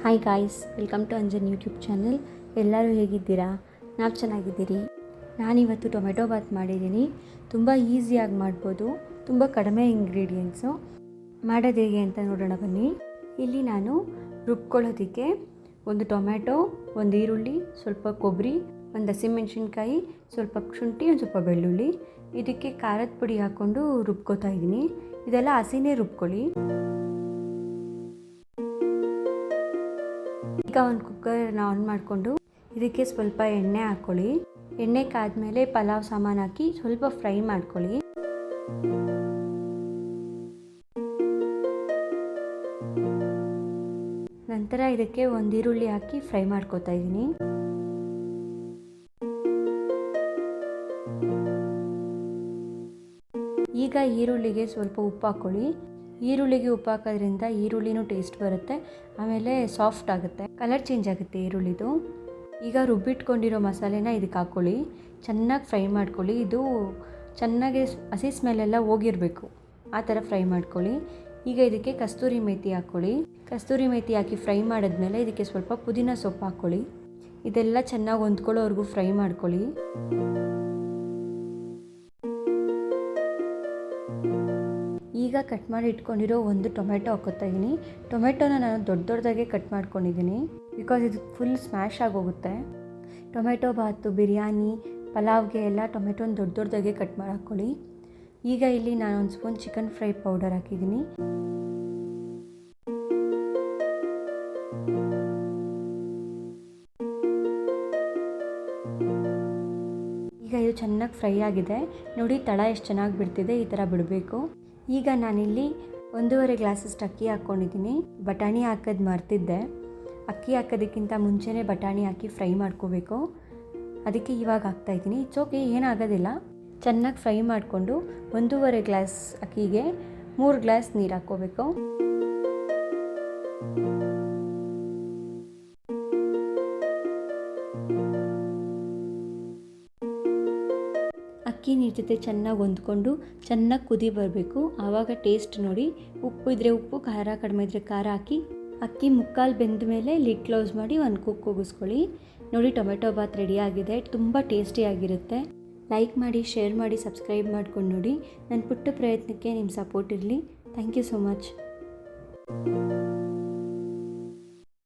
Hi guys, welcome to Anjan YouTube channel. ಎಲ್ಲರೂ ಹೇಗಿದ್ದೀರಾ? ನಾವು ಚೆನ್ನಾಗಿದ್ದೀರಿ. ನಾನಿವತ್ತು ಟೊಮೆಟೊ ಬಾತ್ ಮಾಡಿದ್ದೀನಿ. ತುಂಬ ಈಸಿಯಾಗಿ ಮಾಡ್ಬೋದು, ತುಂಬ ಕಡಿಮೆ ಇಂಗ್ರೀಡಿಯೆಂಟ್ಸು. ಮಾಡೋದು ಹೇಗೆ ಅಂತ ನೋಡೋಣ ಬನ್ನಿ. ಇಲ್ಲಿ ನಾನು ರುಬ್ಕೊಳ್ಳೋದಕ್ಕೆ ಒಂದು ಟೊಮೆಟೊ, ಒಂದು ಈರುಳ್ಳಿ, ಸ್ವಲ್ಪ ಕೊಬ್ಬರಿ, ಒಂದು ಹಸಿಮೆಣ್ಸಿನ್ಕಾಯಿ, ಸ್ವಲ್ಪ ಶುಂಠಿ, ಒಂದು ಸ್ವಲ್ಪ ಬೆಳ್ಳುಳ್ಳಿ, ಇದಕ್ಕೆ ಖಾರದ ಪುಡಿ ಹಾಕ್ಕೊಂಡು ರುಬ್ಕೋತಾ ಇದ್ದೀನಿ. ಇದೆಲ್ಲ ಹಸಿನೇ ರುಬ್ಕೊಳ್ಳಿ. ಈಗ ಒಂದು ಕುಕ್ಕರ್ನ ಆನ್ ಮಾಡಿಕೊಂಡು ಇದಕ್ಕೆ ಸ್ವಲ್ಪ ಎಣ್ಣೆ ಹಾಕ್ಕೊಳ್ಳಿ. ಎಣ್ಣೆ ಕಾದ್ಮೇಲೆ ಪಲಾವ್ ಸಾಮಾನು ಹಾಕಿ ಸ್ವಲ್ಪ ಫ್ರೈ ಮಾಡ್ಕೊಳ್ಳಿ. ನಂತರ ಇದಕ್ಕೆ ಒಂದು ಈರುಳ್ಳಿ ಹಾಕಿ ಫ್ರೈ ಮಾಡ್ಕೊತಾ ಇದ್ದೀನಿ. ಈಗ ಈರುಳ್ಳಿಗೆ ಸ್ವಲ್ಪ ಉಪ್ಪು ಹಾಕ್ಕೊಳ್ಳಿ. ಈರುಳ್ಳಿಗೆ ಉಪ್ಪು ಹಾಕೋದ್ರಿಂದ ಈರುಳ್ಳಿನೂ ಟೇಸ್ಟ್ ಬರುತ್ತೆ, ಆಮೇಲೆ ಸಾಫ್ಟ್ ಆಗುತ್ತೆ, ಕಲರ್ ಚೇಂಜ್ ಆಗುತ್ತೆ ಈರುಳ್ಳಿದು. ಈಗ ರುಬ್ಬಿಟ್ಕೊಂಡಿರೋ ಮಸಾಲೆನ ಇದಕ್ಕೆ ಹಾಕ್ಕೊಳ್ಳಿ. ಚೆನ್ನಾಗಿ ಫ್ರೈ ಮಾಡ್ಕೊಳ್ಳಿ. ಇದು ಚೆನ್ನಾಗಿ ಹಸಿ ಸ್ಮೆಲ್ಲೆಲ್ಲ ಹೋಗಿರಬೇಕು, ಆ ಥರ ಫ್ರೈ ಮಾಡ್ಕೊಳ್ಳಿ. ಈಗ ಇದಕ್ಕೆ ಕಸ್ತೂರಿ ಮೇಥಿ ಹಾಕ್ಕೊಳ್ಳಿ. ಕಸ್ತೂರಿ ಮೇಥಿ ಹಾಕಿ ಫ್ರೈ ಮಾಡಿದ್ಮೇಲೆ ಇದಕ್ಕೆ ಸ್ವಲ್ಪ ಪುದೀನ ಸೊಪ್ಪು ಹಾಕ್ಕೊಳ್ಳಿ. ಇದೆಲ್ಲ ಚೆನ್ನಾಗಿ ಹೊಂದ್ಕೊಳ್ಳೋವರೆಗೂ ಫ್ರೈ ಮಾಡ್ಕೊಳ್ಳಿ. ಈಗ ಕಟ್ ಮಾಡಿ ಇಟ್ಕೊಂಡಿರೋ ಒಂದು ಟೊಮೆಟೊ ಹಾಕೋತಾ ಇದ್ದೀನಿ. ಟೊಮೆಟೊನ ನಾನು ದೊಡ್ಡದಾಗೆ ಕಟ್ ಮಾಡ್ಕೊಂಡಿದ್ದೀನಿ, ಬಿಕಾಸ್ ಇದು ಫುಲ್ ಸ್ಮ್ಯಾಶ್ ಆಗೋಗುತ್ತೆ. ಟೊಮೆಟೊ ಬಾತು, ಬಿರಿಯಾನಿ, ಪಲಾವ್ಗೆ ಎಲ್ಲ ಟೊಮೆಟೊನ ದೊಡ್ಡದಾಗೆ ಕಟ್ ಮಾಡಿ ಹಾಕ್ಕೊಳ್ಳಿ. ಈಗ ಇಲ್ಲಿ ನಾನು ಒಂದು ಸ್ಪೂನ್ ಚಿಕನ್ ಫ್ರೈ ಪೌಡರ್ ಹಾಕಿದ್ದೀನಿ. ಈಗ ಇದು ಚೆನ್ನಾಗಿ ಫ್ರೈ ಆಗಿದೆ ನೋಡಿ, ತಳ ಎಷ್ಟು ಚೆನ್ನಾಗಿ ಬಿಡ್ತಿದೆ, ಈ ಥರ ಬಿಡಬೇಕು. ಈಗ ನಾನಿಲ್ಲಿ 1.5 ಗ್ಲಾಸಷ್ಟು ಅಕ್ಕಿ ಹಾಕ್ಕೊಂಡಿದ್ದೀನಿ. ಬಟಾಣಿ ಹಾಕೋದು ಮರ್ತಿದ್ದೆ. ಅಕ್ಕಿ ಹಾಕೋದಕ್ಕಿಂತ ಮುಂಚೆನೇ ಬಟಾಣಿ ಹಾಕಿ ಫ್ರೈ ಮಾಡ್ಕೋಬೇಕು, ಅದಕ್ಕೆ ಇವಾಗ ಹಾಕ್ತಾಯಿದ್ದೀನಿ. ಓಕೆ, ಏನಾಗೋದಿಲ್ಲ. ಚೆನ್ನಾಗಿ ಫ್ರೈ ಮಾಡಿಕೊಂಡು 1.5 ಗ್ಲಾಸ್ ಅಕ್ಕಿಗೆ 3 ಗ್ಲಾಸ್ ನೀರು ಹಾಕ್ಕೋಬೇಕು. ಅಕ್ಕಿ ನೀರು ಜೊತೆ ಚೆನ್ನಾಗಿ ಹೊಂದ್ಕೊಂಡು ಚೆನ್ನಾಗಿ ಕುದಿ ಬರಬೇಕು. ಆವಾಗ ಟೇಸ್ಟ್ ನೋಡಿ, ಉಪ್ಪು ಇದ್ದರೆ ಉಪ್ಪು, ಖಾರ ಕಡಿಮೆ ಇದ್ದರೆ ಖಾರ ಹಾಕಿ ಅಕ್ಕಿ ಮುಕ್ಕಾಲು ಬೆಂದ ಮೇಲೆ ಲಿಡ್ ಕ್ಲೋಸ್ ಮಾಡಿ ಒಂದು ಕುಕ್ ಕೂಗಿಸ್ಕೊಳ್ಳಿ. ನೋಡಿ, ಟೊಮೆಟೊ ಬಾತ್ ರೆಡಿಯಾಗಿದೆ. ತುಂಬ ಟೇಸ್ಟಿಯಾಗಿರುತ್ತೆ. ಲೈಕ್ ಮಾಡಿ, ಶೇರ್ ಮಾಡಿ, ಸಬ್ಸ್ಕ್ರೈಬ್ ಮಾಡ್ಕೊಂಡು ನೋಡಿ. ನನ್ನ ಪುಟ್ಟ ಪ್ರಯತ್ನಕ್ಕೆ ನಿಮ್ಮ ಸಪೋರ್ಟ್ ಇರಲಿ. Thank you so much.